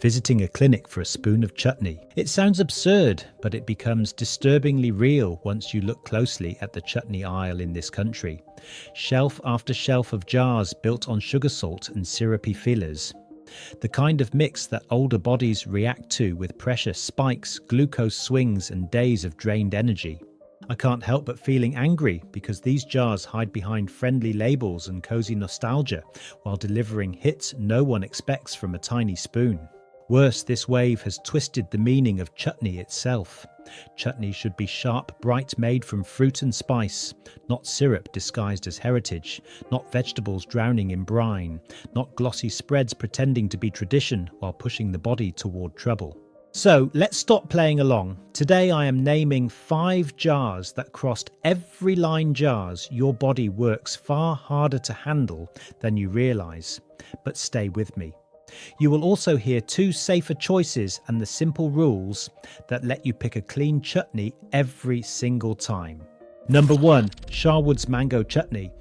visiting a clinic for a spoon of chutney. It sounds absurd, but it becomes disturbingly real once you look closely at the chutney aisle in this country. Shelf after shelf of jars built on sugar salt and syrupy fillers. The kind of mix that older bodies react to with pressure spikes, glucose swings and days of drained energy. I can't help but feeling angry because these jars hide behind friendly labels and cozy nostalgia while delivering hits no one expects from a tiny spoon. Worse, this wave has twisted the meaning of chutney itself. Chutney should be sharp, bright, made from fruit and spice, not syrup disguised as heritage, not vegetables drowning in brine, not glossy spreads pretending to be tradition while pushing the body toward trouble. So let's stop playing along. Today I am naming 5 jars that crossed every line jars your body works far harder to handle than you realise. But stay with me. You will also hear 2 safer choices and the simple rules that let you pick a clean chutney every single time. Number 1. Charwood's Mango Chutney.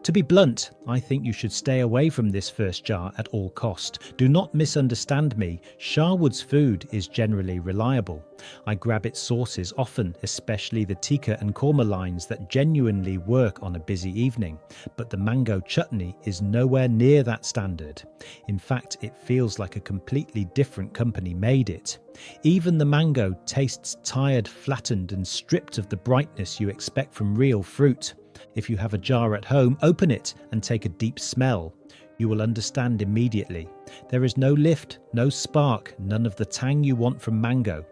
To be blunt, I think you should stay away from this first jar at all cost. Do not misunderstand me. Charwood's food is generally reliable. I grab its sauces often, especially the tikka and korma lines that genuinely work on a busy evening. But the mango chutney is nowhere near that standard. In fact, it feels like a completely different company made it. Even the mango tastes tired, flattened and stripped of the brightness you expect from real fruit. If you have a jar at home, open it and take a deep smell. You will understand immediately. There is no lift, no spark, none of the tang you want from mango.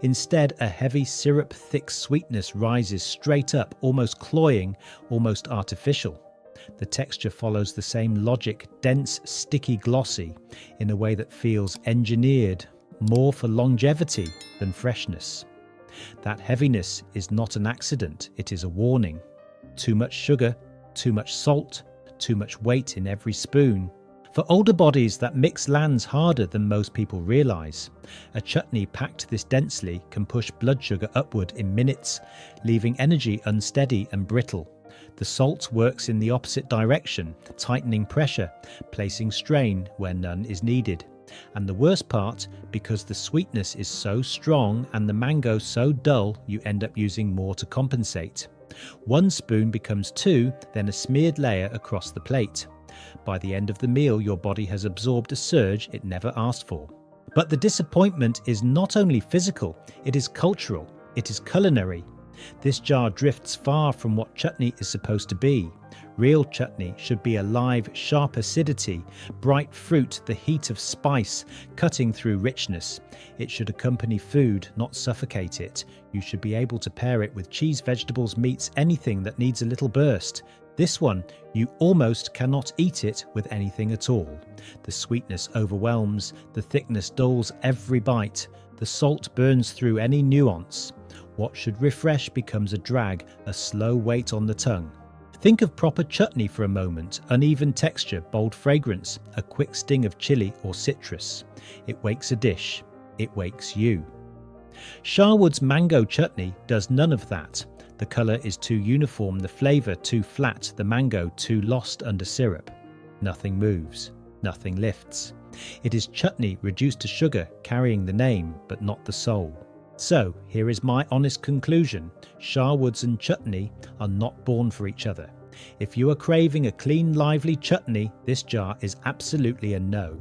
Instead, a heavy syrup-thick sweetness rises straight up, almost cloying, almost artificial. The texture follows the same logic, dense, sticky, glossy, in a way that feels engineered, more for longevity than freshness. That heaviness is not an accident, it is a warning. Too much sugar, too much salt, too much weight in every spoon. For older bodies, that mix lands harder than most people realise. A chutney packed this densely can push blood sugar upward in minutes, leaving energy unsteady and brittle. The salt works in the opposite direction, tightening pressure, placing strain where none is needed. And the worst part, because the sweetness is so strong and the mango so dull, you end up using more to compensate. 1 spoon becomes 2, then a smeared layer across the plate. By the end of the meal, your body has absorbed a surge it never asked for. But the disappointment is not only physical, it is cultural, it is culinary. This jar drifts far from what chutney is supposed to be. Real chutney should be alive, sharp acidity, bright fruit, the heat of spice, cutting through richness. It should accompany food, not suffocate it. You should be able to pair it with cheese, vegetables, meats, anything that needs a little burst. This one, you almost cannot eat it with anything at all. The sweetness overwhelms, the thickness dulls every bite, the salt burns through any nuance. What should refresh becomes a drag, a slow weight on the tongue. Think of proper chutney for a moment, uneven texture, bold fragrance, a quick sting of chili or citrus. It wakes a dish, it wakes you. Charwood's Mango Chutney does none of that. The colour is too uniform, the flavour too flat, the mango too lost under syrup. Nothing moves, nothing lifts. It is chutney reduced to sugar, carrying the name, but not the soul. So, here is my honest conclusion. Charwoods and chutney are not born for each other. If you are craving a clean, lively chutney, this jar is absolutely a no.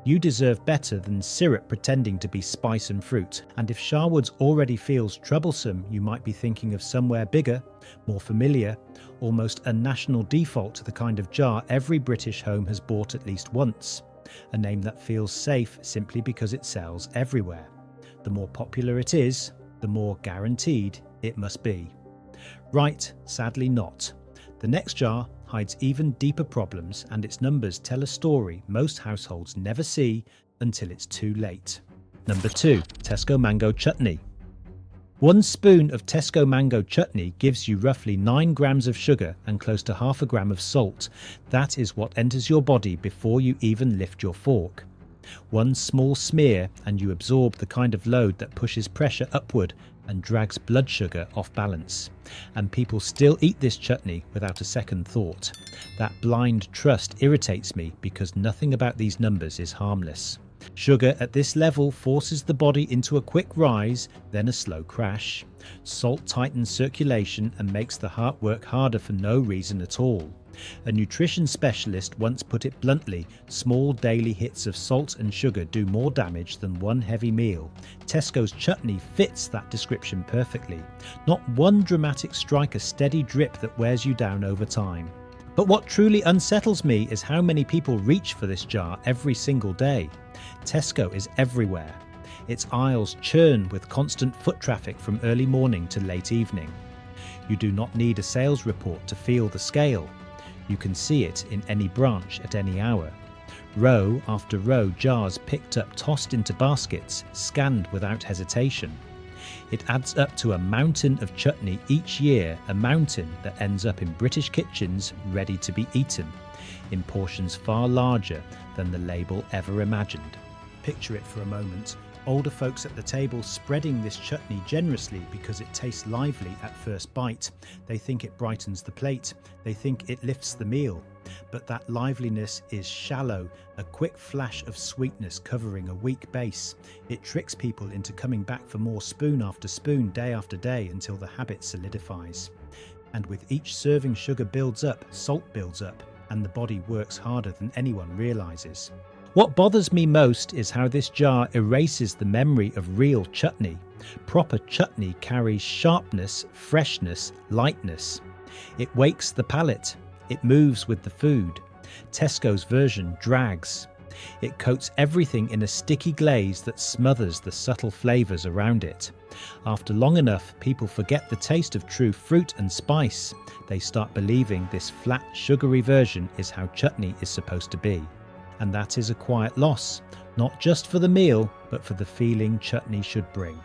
You deserve better than syrup pretending to be spice and fruit. And if Charwood's already feels troublesome, you might be thinking of somewhere bigger, more familiar, almost a national default to the kind of jar every British home has bought at least once. A name that feels safe simply because it sells everywhere. The more popular it is, the more guaranteed it must be. Right, sadly not. The next jar hides even deeper problems, and its numbers tell a story most households never see until it's too late. Number 2. Tesco Mango Chutney. 1 spoon of Tesco Mango Chutney gives you roughly 9 grams of sugar and close to half a gram of salt. That is what enters your body before you even lift your fork. 1 small smear and you absorb the kind of load that pushes pressure upward and drags blood sugar off balance. And people still eat this chutney without a second thought. That blind trust irritates me because nothing about these numbers is harmless. Sugar at this level forces the body into a quick rise, then a slow crash. Salt tightens circulation and makes the heart work harder for no reason at all. A nutrition specialist once put it bluntly, small daily hits of salt and sugar do more damage than one heavy meal. Tesco's chutney fits that description perfectly. Not one dramatic strike, a steady drip that wears you down over time. But what truly unsettles me is how many people reach for this jar every single day. Tesco is everywhere. Its aisles churn with constant foot traffic from early morning to late evening. You do not need a sales report to feel the scale. You can see it in any branch at any hour. Row after row, jars picked up, tossed into baskets, scanned without hesitation. It adds up to a mountain of chutney each year, a mountain that ends up in British kitchens ready to be eaten, in portions far larger than the label ever imagined. Picture it for a moment. Older folks at the table spreading this chutney generously because it tastes lively at first bite. They think it brightens the plate. They think it lifts the meal. But that liveliness is shallow, a quick flash of sweetness covering a weak base. It tricks people into coming back for more spoon after spoon, day after day, until the habit solidifies. And with each serving, sugar builds up, salt builds up, and the body works harder than anyone realises. What bothers me most is how this jar erases the memory of real chutney. Proper chutney carries sharpness, freshness, lightness. It wakes the palate. It moves with the food. Tesco's version drags. It coats everything in a sticky glaze that smothers the subtle flavours around it. After long enough, people forget the taste of true fruit and spice. They start believing this flat, sugary version is how chutney is supposed to be. And that is a quiet loss, not just for the meal, but for the feeling chutney should bring.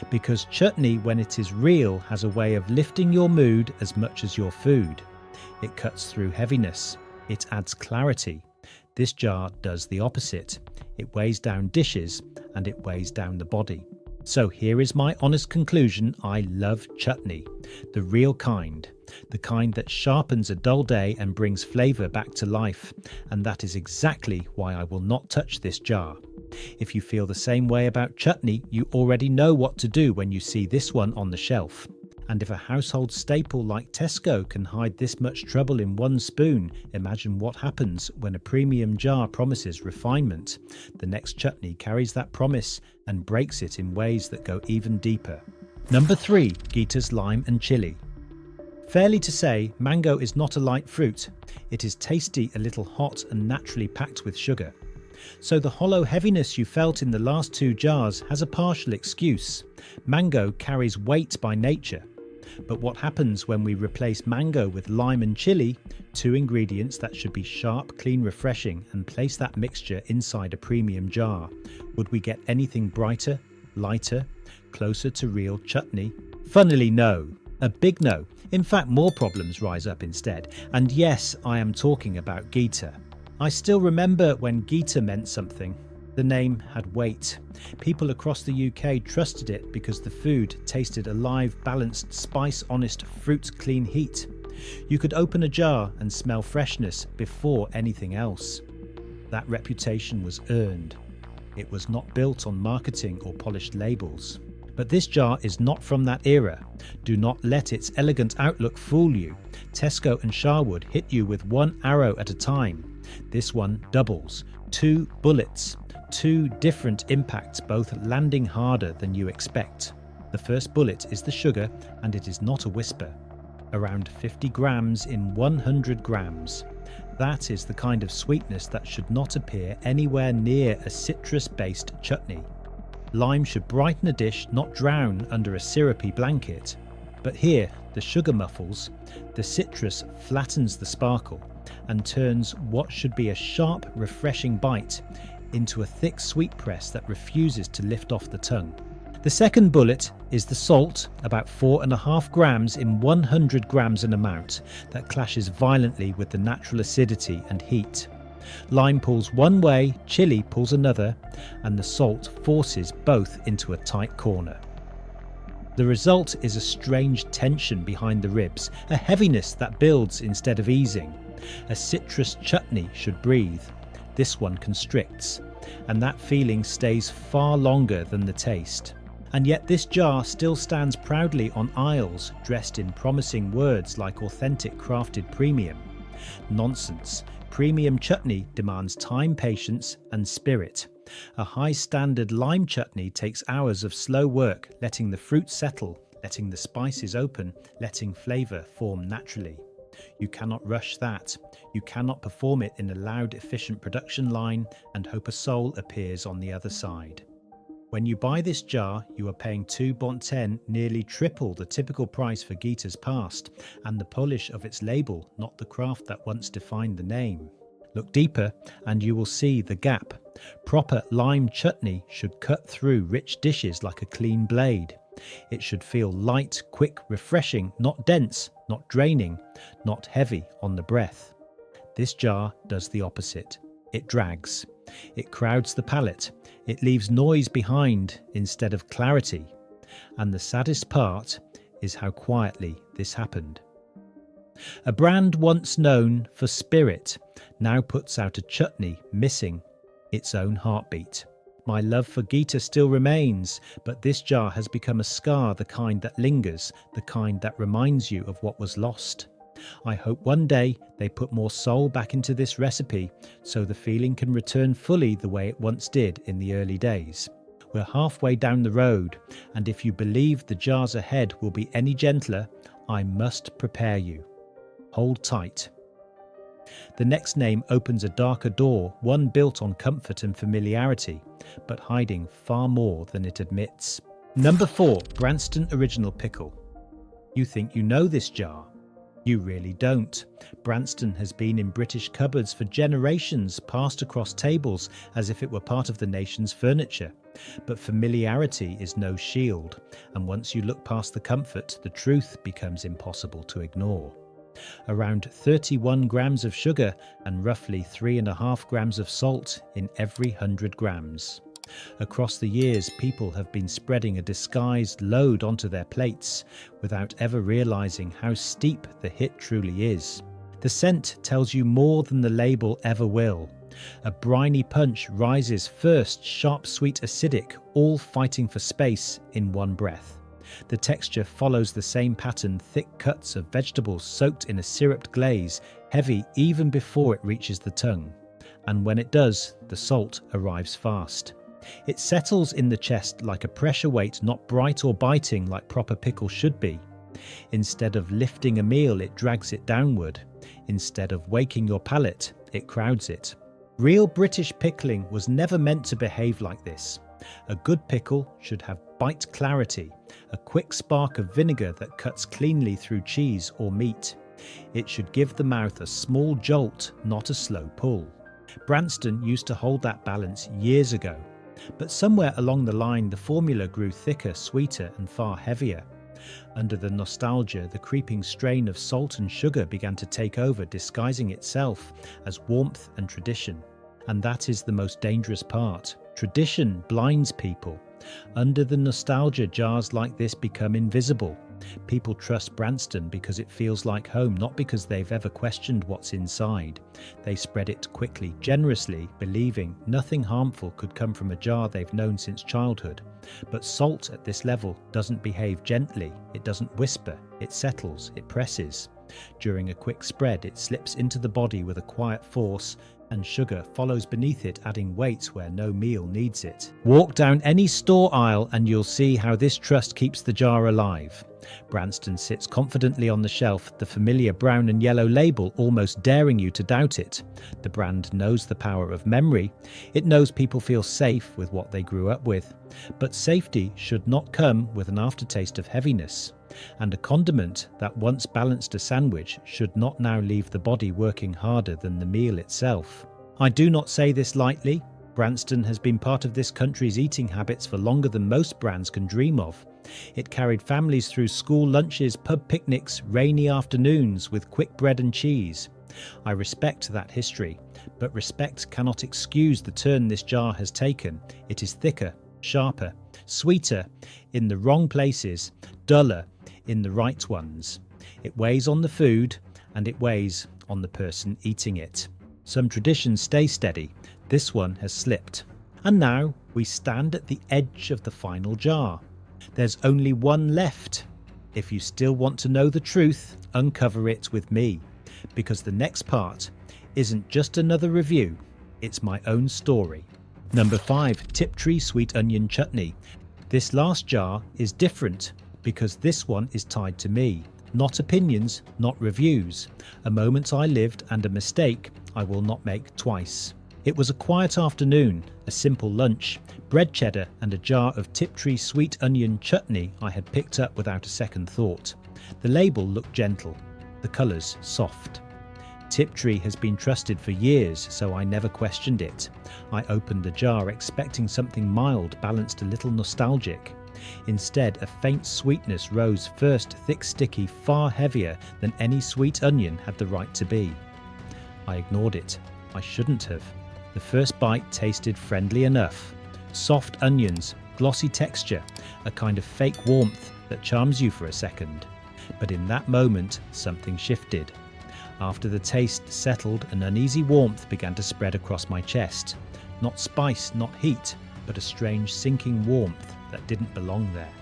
Because chutney, when it is real, has a way of lifting your mood as much as your food. It cuts through heaviness. It adds clarity. This jar does the opposite. It weighs down dishes and it weighs down the body. So here is my honest conclusion. I love chutney, the real kind. The kind that sharpens a dull day and brings flavour back to life. And that is exactly why I will not touch this jar. If you feel the same way about chutney, you already know what to do when you see this one on the shelf. And if a household staple like Tesco can hide this much trouble in one spoon, imagine what happens when a premium jar promises refinement. The next chutney carries that promise and breaks it in ways that go even deeper. Number 3, Gita's lime and chili. Fairly to say, mango is not a light fruit. It is tasty, a little hot and naturally packed with sugar. So the hollow heaviness you felt in the last 2 jars has a partial excuse. Mango carries weight by nature. But what happens when we replace mango with lime and chili, 2 ingredients that should be sharp, clean, refreshing, and place that mixture inside a premium jar? Would we get anything brighter, lighter, closer to real chutney? Funnily, no. A big no. In fact, more problems rise up instead. And yes, I am talking about Gita. I still remember when Gita meant something. The name had weight. People across the UK trusted it because the food tasted alive, balanced, spice-honest, fruit-clean heat. You could open a jar and smell freshness before anything else. That reputation was earned. It was not built on marketing or polished labels. But this jar is not from that era. Do not let its elegant outlook fool you. Tesco and Charwood hit you with 1 arrow at a time. This one doubles. 2 bullets. 2 different impacts, both landing harder than you expect. The first bullet is the sugar, and it is not a whisper. Around 50 grams in 100 grams. That is the kind of sweetness that should not appear anywhere near a citrus-based chutney. Lime should brighten a dish, not drown under a syrupy blanket. But here, the sugar muffles, the citrus flattens the sparkle and turns what should be a sharp, refreshing bite into a thick sweetpress that refuses to lift off the tongue. The second bullet is the salt, about 4.5 grams in 100 grams in amount, that clashes violently with the natural acidity and heat. Lime pulls one way, chili pulls another, and the salt forces both into a tight corner. The result is a strange tension behind the ribs, a heaviness that builds instead of easing. A citrus chutney should breathe. This one constricts, and that feeling stays far longer than the taste. And yet this jar still stands proudly on aisles, dressed in promising words like authentic crafted premium. Nonsense. Premium chutney demands time, patience and spirit. A high standard lime chutney takes hours of slow work, letting the fruit settle, letting the spices open, letting flavour form naturally. You cannot rush that. You cannot perform it in a loud, efficient production line and hope a soul appears on the other side. When you buy this jar, you are paying £2.10, nearly triple the typical price for Gita's past, and the polish of its label, not the craft that once defined the name. Look deeper and you will see the gap. Proper lime chutney should cut through rich dishes like a clean blade. It should feel light, quick, refreshing, not dense, not draining, not heavy on the breath. This jar does the opposite. It drags. It crowds the palate. It leaves noise behind instead of clarity. And the saddest part is how quietly this happened. A brand once known for spirit now puts out a chutney missing its own heartbeat. My love for Gita still remains, but this jar has become a scar, the kind that lingers, the kind that reminds you of what was lost. I hope one day they put more soul back into this recipe so the feeling can return fully the way it once did in the early days. We're halfway down the road, and if you believe the jars ahead will be any gentler, I must prepare you. Hold tight. The next name opens a darker door, one built on comfort and familiarity, but hiding far more than it admits. Number 4, Branston Original Pickle. You think you know this jar? You really don't. Branston has been in British cupboards for generations, passed across tables as if it were part of the nation's furniture. But familiarity is no shield, and once you look past the comfort, the truth becomes impossible to ignore. Around 31 grams of sugar and roughly 3.5 grams of salt in every 100 grams. Across the years, people have been spreading a disguised load onto their plates without ever realizing how steep the hit truly is. The scent tells you more than the label ever will. A briny punch rises first, sharp, sweet, acidic, all fighting for space in one breath. The texture follows the same pattern, thick cuts of vegetables soaked in a syruped glaze, heavy even before it reaches the tongue. And when it does, the salt arrives fast. It settles in the chest like a pressure weight, not bright or biting like proper pickle should be. Instead of lifting a meal, it drags it downward. Instead of waking your palate, it crowds it. Real British pickling was never meant to behave like this. A good pickle should have bite clarity, a quick spark of vinegar that cuts cleanly through cheese or meat. It should give the mouth a small jolt, not a slow pull. Branston used to hold that balance years ago. But somewhere along the line, the formula grew thicker, sweeter and far heavier. Under the nostalgia, the creeping strain of salt and sugar began to take over, disguising itself as warmth and tradition. And that is the most dangerous part. Tradition blinds people. Under the nostalgia, jars like this become invisible. People trust Branston because it feels like home, not because they've ever questioned what's inside. They spread it quickly, generously, believing nothing harmful could come from a jar they've known since childhood. But salt at this level doesn't behave gently. It doesn't whisper. It settles. It presses. During a quick spread, it slips into the body with a quiet force, and sugar follows beneath it, adding weight where no meal needs it. Walk down any store aisle and you'll see how this trust keeps the jar alive. Branston sits confidently on the shelf, the familiar brown and yellow label almost daring you to doubt it. The brand knows the power of memory. It knows people feel safe with what they grew up with. But safety should not come with an aftertaste of heaviness. And a condiment that once balanced a sandwich should not now leave the body working harder than the meal itself. I do not say this lightly. Branston has been part of this country's eating habits for longer than most brands can dream of. It carried families through school lunches, pub picnics, rainy afternoons with quick bread and cheese. I respect that history, but respect cannot excuse the turn this jar has taken. It is thicker, sharper, sweeter in the wrong places, duller in the right ones. It weighs on the food and it weighs on the person eating it. Some traditions stay steady, this one has slipped. And now we stand at the edge of the final jar. There's only one left. If you still want to know the truth, uncover it with me, because the next part isn't just another review, it's my own story. Number 5, Tiptree Sweet Onion Chutney. This last jar is different because this one is tied to me. Not opinions, not reviews. A moment I lived and a mistake I will not make twice. It was a quiet afternoon, a simple lunch, bread cheddar and a jar of Tiptree Sweet Onion Chutney I had picked up without a second thought. The label looked gentle, the colours soft. Tiptree has been trusted for years, so I never questioned it. I opened the jar expecting something mild, balanced a little nostalgic. Instead, a faint sweetness rose, first thick, sticky, far heavier than any sweet onion had the right to be. I ignored it. I shouldn't have. The first bite tasted friendly enough. Soft onions, glossy texture, a kind of fake warmth that charms you for a second. But in that moment, something shifted. After the taste settled, an uneasy warmth began to spread across my chest. Not spice, not heat, but a strange sinking warmth that didn't belong there.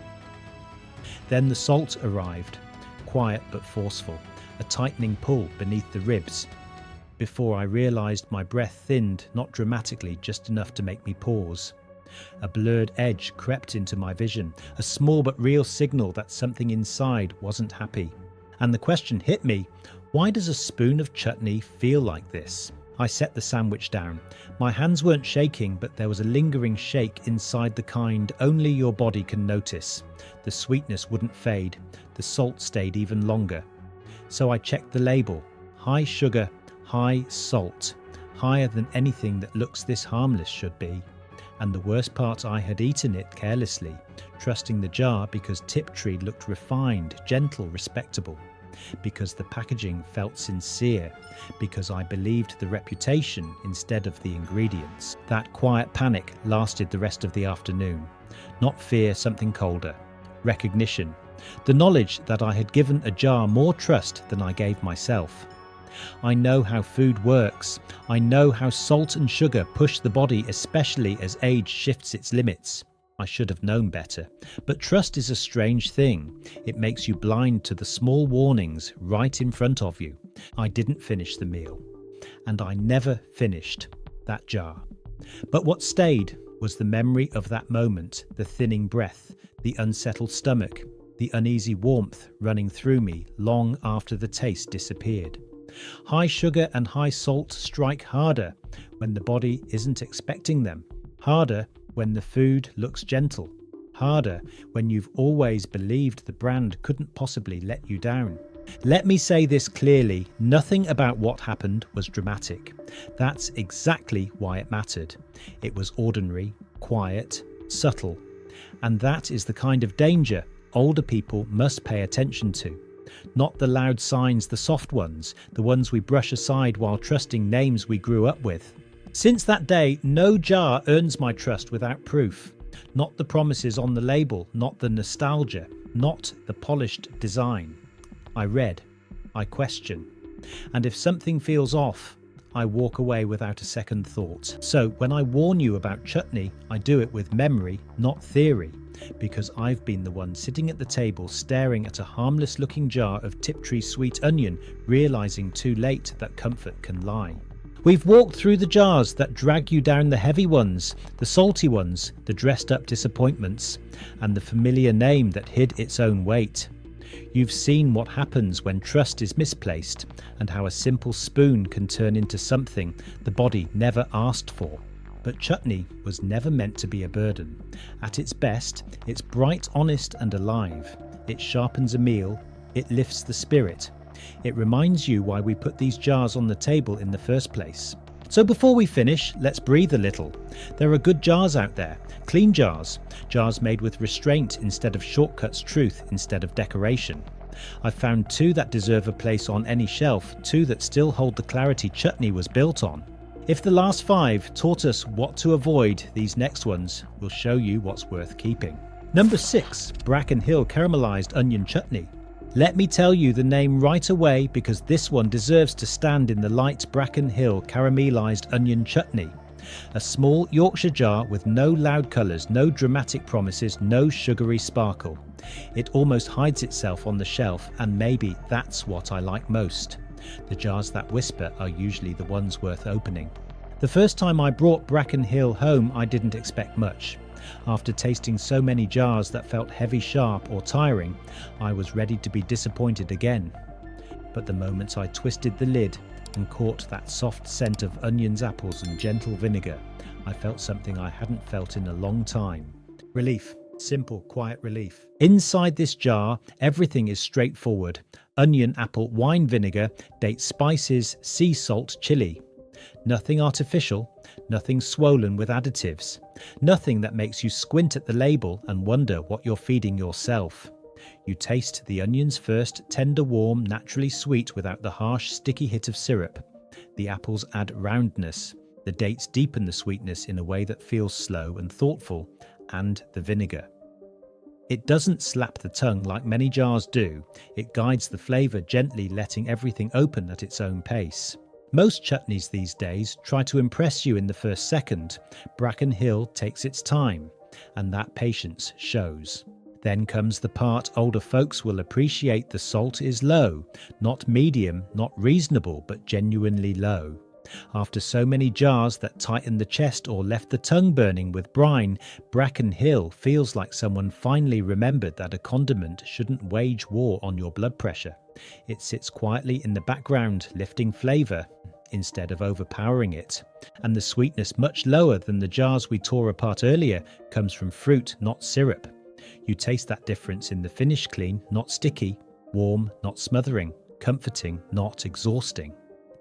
Then the salt arrived, quiet but forceful, a tightening pull beneath the ribs. Before I realised, my breath thinned, not dramatically, just enough to make me pause. A blurred edge crept into my vision, a small but real signal that something inside wasn't happy. And the question hit me, why does a spoon of chutney feel like this? I set the sandwich down. My hands weren't shaking, but there was a lingering shake inside, the kind only your body can notice. The sweetness wouldn't fade, the salt stayed even longer. So I checked the label. High sugar, high salt, higher than anything that looks this harmless should be. And the worst part, I had eaten it carelessly, trusting the jar because Tiptree looked refined, gentle, respectable. Because the packaging felt sincere, because I believed the reputation instead of the ingredients. That quiet panic lasted the rest of the afternoon. Not fear, something colder. Recognition. The knowledge that I had given a jar more trust than I gave myself. I know how food works. I know how salt and sugar push the body, especially as age shifts its limits. I should have known better. But trust is a strange thing. It makes you blind to the small warnings right in front of you. I didn't finish the meal. And I never finished that jar. But what stayed was the memory of that moment, the thinning breath, the unsettled stomach, the uneasy warmth running through me long after the taste disappeared. High sugar and high salt strike harder when the body isn't expecting them. Harder when the food looks gentle. Harder when you've always believed the brand couldn't possibly let you down. Let me say this clearly, nothing about what happened was dramatic. That's exactly why it mattered. It was ordinary, quiet, subtle. And that is the kind of danger older people must pay attention to. Not the loud signs, the soft ones, the ones we brush aside while trusting names we grew up with. Since that day, no jar earns my trust without proof. Not the promises on the label, not the nostalgia, not the polished design. I read, I question, and if something feels off, I walk away without a second thought. So when I warn you about chutney, I do it with memory, not theory, because I've been the one sitting at the table staring at a harmless looking jar of Tiptree sweet onion, realising too late that comfort can lie. We've walked through the jars that drag you down, the heavy ones, the salty ones, the dressed up disappointments, and the familiar name that hid its own weight. You've seen what happens when trust is misplaced, and how a simple spoon can turn into something the body never asked for. But chutney was never meant to be a burden. At its best, it's bright, honest and alive. It sharpens a meal, it lifts the spirit. It reminds you why we put these jars on the table in the first place. So before we finish, let's breathe a little. There are good jars out there, clean jars, jars made with restraint instead of shortcuts, truth instead of decoration. I've found 2 that deserve a place on any shelf, 2 that still hold the clarity chutney was built on. If the last 5 taught us what to avoid, these next ones will show you what's worth keeping. Number 6, Bracken Hill Caramelised Onion Chutney. Let me tell you the name right away because this one deserves to stand in the light Bracken Hill caramelised onion chutney. A small Yorkshire jar with no loud colours, no dramatic promises, no sugary sparkle. It almost hides itself on the shelf, and maybe that's what I like most. The jars that whisper are usually the ones worth opening. The first time I brought Bracken Hill home, I didn't expect much. After tasting so many jars that felt heavy, sharp or tiring, I was ready to be disappointed again. But the moment I twisted the lid and caught that soft scent of onions, apples and gentle vinegar, I felt something I hadn't felt in a long time. Relief. Simple, quiet relief. Inside this jar, everything is straightforward. Onion, apple, wine vinegar, date spices, sea salt, chilli. Nothing artificial, nothing swollen with additives. Nothing that makes you squint at the label and wonder what you're feeding yourself. You taste the onions first, tender, warm, naturally sweet without the harsh, sticky hit of syrup. The apples add roundness. The dates deepen the sweetness in a way that feels slow and thoughtful, and the vinegar. It doesn't slap the tongue like many jars do. It guides the flavour, gently letting everything open at its own pace. Most chutneys these days try to impress you in the first second. Bracken Hill takes its time, and that patience shows. Then comes the part older folks will appreciate. The salt is low, not medium, not reasonable, but genuinely low. After so many jars that tightened the chest or left the tongue burning with brine, Bracken Hill feels like someone finally remembered that a condiment shouldn't wage war on your blood pressure. It sits quietly in the background, lifting flavour instead of overpowering it. And the sweetness, much lower than the jars we tore apart earlier, comes from fruit, not syrup. You taste that difference in the finish: clean, not sticky, warm, not smothering, comforting, not exhausting.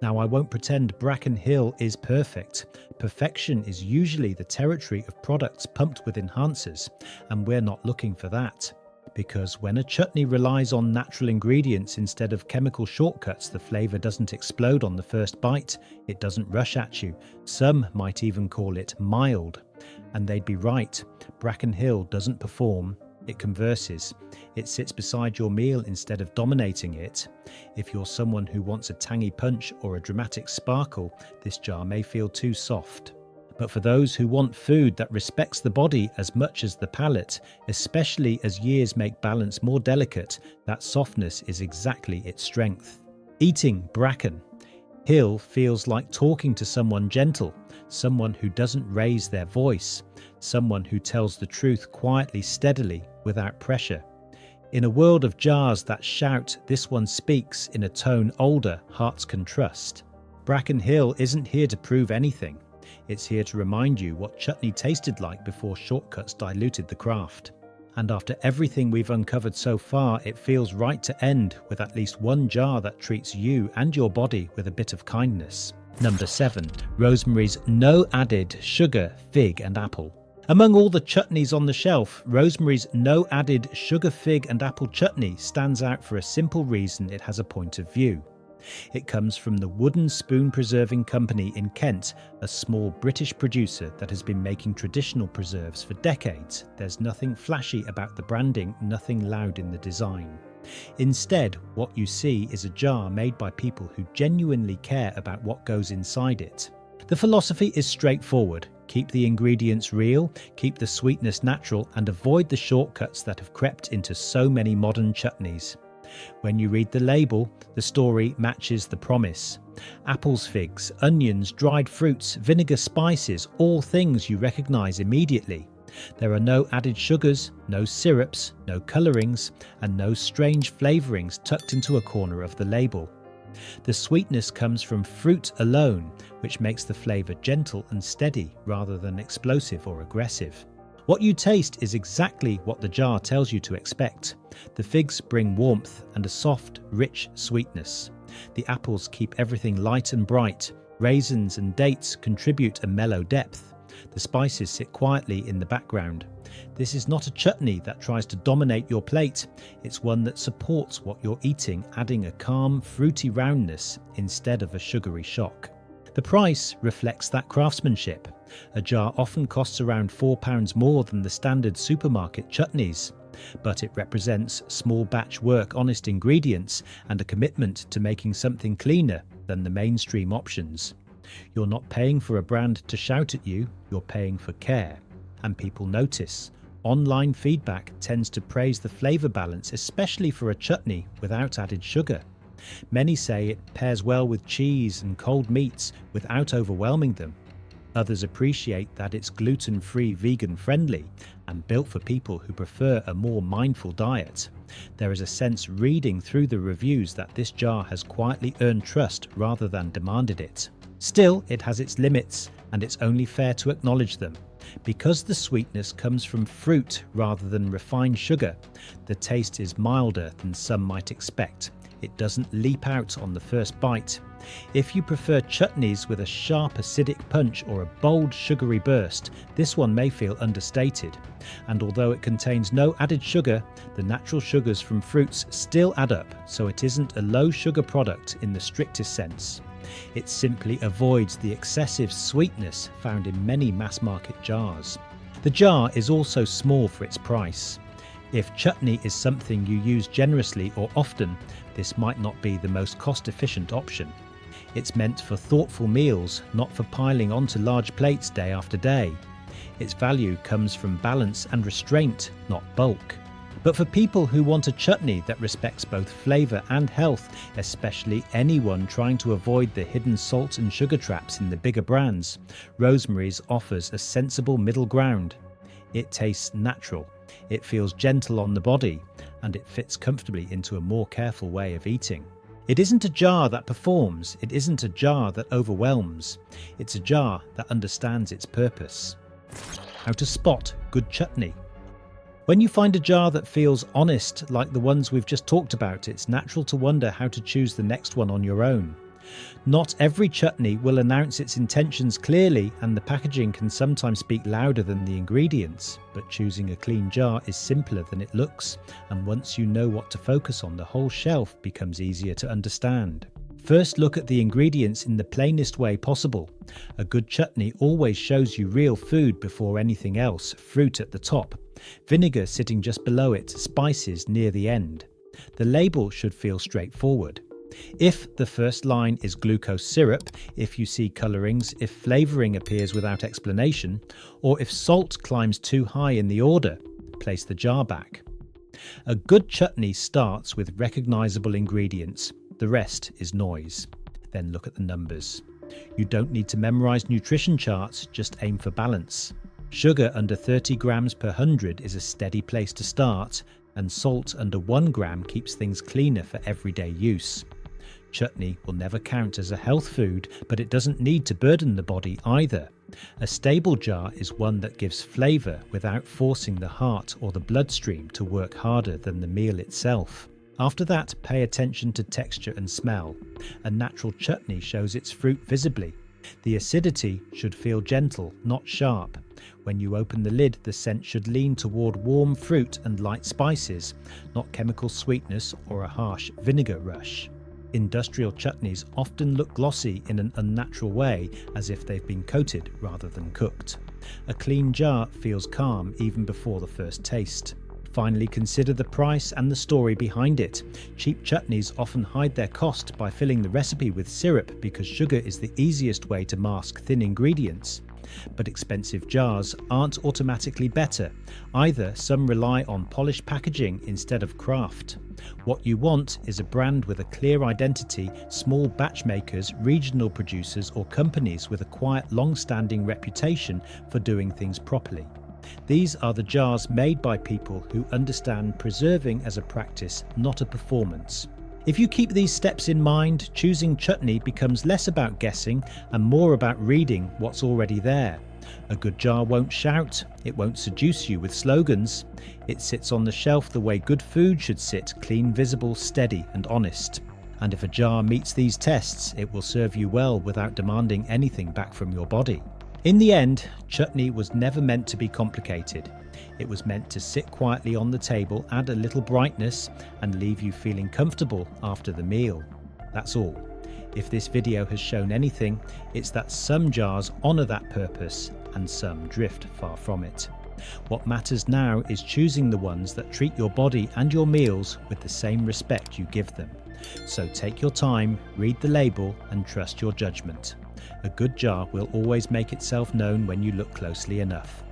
Now, I won't pretend Bracken Hill is perfect. Perfection is usually the territory of products pumped with enhancers, and we're not looking for that. Because when a chutney relies on natural ingredients instead of chemical shortcuts, the flavour doesn't explode on the first bite. It doesn't rush at you. Some might even call it mild. And they'd be right. Bracken Hill doesn't perform. It converses. It sits beside your meal instead of dominating it. If you're someone who wants a tangy punch or a dramatic sparkle, this jar may feel too soft. But for those who want food that respects the body as much as the palate, especially as years make balance more delicate, that softness is exactly its strength. Eating Bracken Hill feels like talking to someone gentle, someone who doesn't raise their voice, someone who tells the truth quietly, steadily, without pressure. In a world of jars that shout, this one speaks in a tone older hearts can trust. Bracken Hill isn't here to prove anything. It's here to remind you what chutney tasted like before shortcuts diluted the craft. And after everything we've uncovered so far, it feels right to end with at least one jar that treats you and your body with a bit of kindness. Number 7. Rosemary's no added sugar, fig and apple. Among all the chutneys on the shelf, Rosemary's no added sugar, fig and apple chutney stands out for a simple reason: it has a point of view. It comes from the Wooden Spoon Preserving Company in Kent, a small British producer that has been making traditional preserves for decades. There's nothing flashy about the branding, nothing loud in the design. Instead, what you see is a jar made by people who genuinely care about what goes inside it. The philosophy is straightforward. Keep the ingredients real, keep the sweetness natural, and avoid the shortcuts that have crept into so many modern chutneys. When you read the label, the story matches the promise. Apples, figs, onions, dried fruits, vinegar, spices, all things you recognise immediately. There are no added sugars, no syrups, no colourings, and no strange flavourings tucked into a corner of the label. The sweetness comes from fruit alone, which makes the flavour gentle and steady rather than explosive or aggressive. What you taste is exactly what the jar tells you to expect. The figs bring warmth and a soft, rich sweetness. The apples keep everything light and bright. Raisins and dates contribute a mellow depth. The spices sit quietly in the background. This is not a chutney that tries to dominate your plate. It's one that supports what you're eating, adding a calm, fruity roundness instead of a sugary shock. The price reflects that craftsmanship. A jar often costs around £4 more than the standard supermarket chutneys, but it represents small batch work, honest ingredients, and a commitment to making something cleaner than the mainstream options. You're not paying for a brand to shout at you, you're paying for care. And people notice. Online feedback tends to praise the flavour balance, especially for a chutney without added sugar. Many say it pairs well with cheese and cold meats without overwhelming them. Others appreciate that it's gluten-free, vegan-friendly, and built for people who prefer a more mindful diet. There is a sense reading through the reviews that this jar has quietly earned trust rather than demanded it. Still, it has its limits, and it's only fair to acknowledge them. Because the sweetness comes from fruit rather than refined sugar, the taste is milder than some might expect. It doesn't leap out on the first bite. If you prefer chutneys with a sharp acidic punch or a bold sugary burst, this one may feel understated. And although it contains no added sugar, the natural sugars from fruits still add up, so it isn't a low sugar product in the strictest sense. It simply avoids the excessive sweetness found in many mass market jars. The jar is also small for its price. If chutney is something you use generously or often, this might not be the most cost-efficient option. It's meant for thoughtful meals, not for piling onto large plates day after day. Its value comes from balance and restraint, not bulk. But for people who want a chutney that respects both flavour and health, especially anyone trying to avoid the hidden salt and sugar traps in the bigger brands, Rosemary's offers a sensible middle ground. It tastes natural, it feels gentle on the body, and it fits comfortably into a more careful way of eating. It isn't a jar that performs, it isn't a jar that overwhelms. It's a jar that understands its purpose. How to spot good chutney. When you find a jar that feels honest, like the ones we've just talked about, it's natural to wonder how to choose the next one on your own. Not every chutney will announce its intentions clearly, and the packaging can sometimes speak louder than the ingredients, but choosing a clean jar is simpler than it looks, and once you know what to focus on, the whole shelf becomes easier to understand. First, look at the ingredients in the plainest way possible. A good chutney always shows you real food before anything else, fruit at the top, vinegar sitting just below it, spices near the end. The label should feel straightforward. If the first line is glucose syrup, if you see colourings, if flavouring appears without explanation, or if salt climbs too high in the order, place the jar back. A good chutney starts with recognisable ingredients. The rest is noise. Then look at the numbers. You don't need to memorise nutrition charts, just aim for balance. Sugar under 30 grams per 100 is a steady place to start, and salt under 1 gram keeps things cleaner for everyday use. Chutney will never count as a health food, but it doesn't need to burden the body either. A stable jar is one that gives flavour without forcing the heart or the bloodstream to work harder than the meal itself. After that, pay attention to texture and smell. A natural chutney shows its fruit visibly. The acidity should feel gentle, not sharp. When you open the lid, the scent should lean toward warm fruit and light spices, not chemical sweetness or a harsh vinegar rush. Industrial chutneys often look glossy in an unnatural way, as if they've been coated rather than cooked. A clean jar feels calm even before the first taste. Finally, consider the price and the story behind it. Cheap chutneys often hide their cost by filling the recipe with syrup because sugar is the easiest way to mask thin ingredients. But expensive jars aren't automatically better. Either some rely on polished packaging instead of craft. What you want is a brand with a clear identity, small batch makers, regional producers, or companies with a quiet, long-standing reputation for doing things properly. These are the jars made by people who understand preserving as a practice, not a performance. If you keep these steps in mind, choosing chutney becomes less about guessing and more about reading what's already there. A good jar won't shout, it won't seduce you with slogans. It sits on the shelf the way good food should sit, clean, visible, steady and honest. And if a jar meets these tests, it will serve you well without demanding anything back from your body. In the end, chutney was never meant to be complicated. It was meant to sit quietly on the table, add a little brightness, and leave you feeling comfortable after the meal. That's all. If this video has shown anything, it's that some jars honour that purpose and some drift far from it. What matters now is choosing the ones that treat your body and your meals with the same respect you give them. So take your time, read the label and trust your judgment. A good jar will always make itself known when you look closely enough.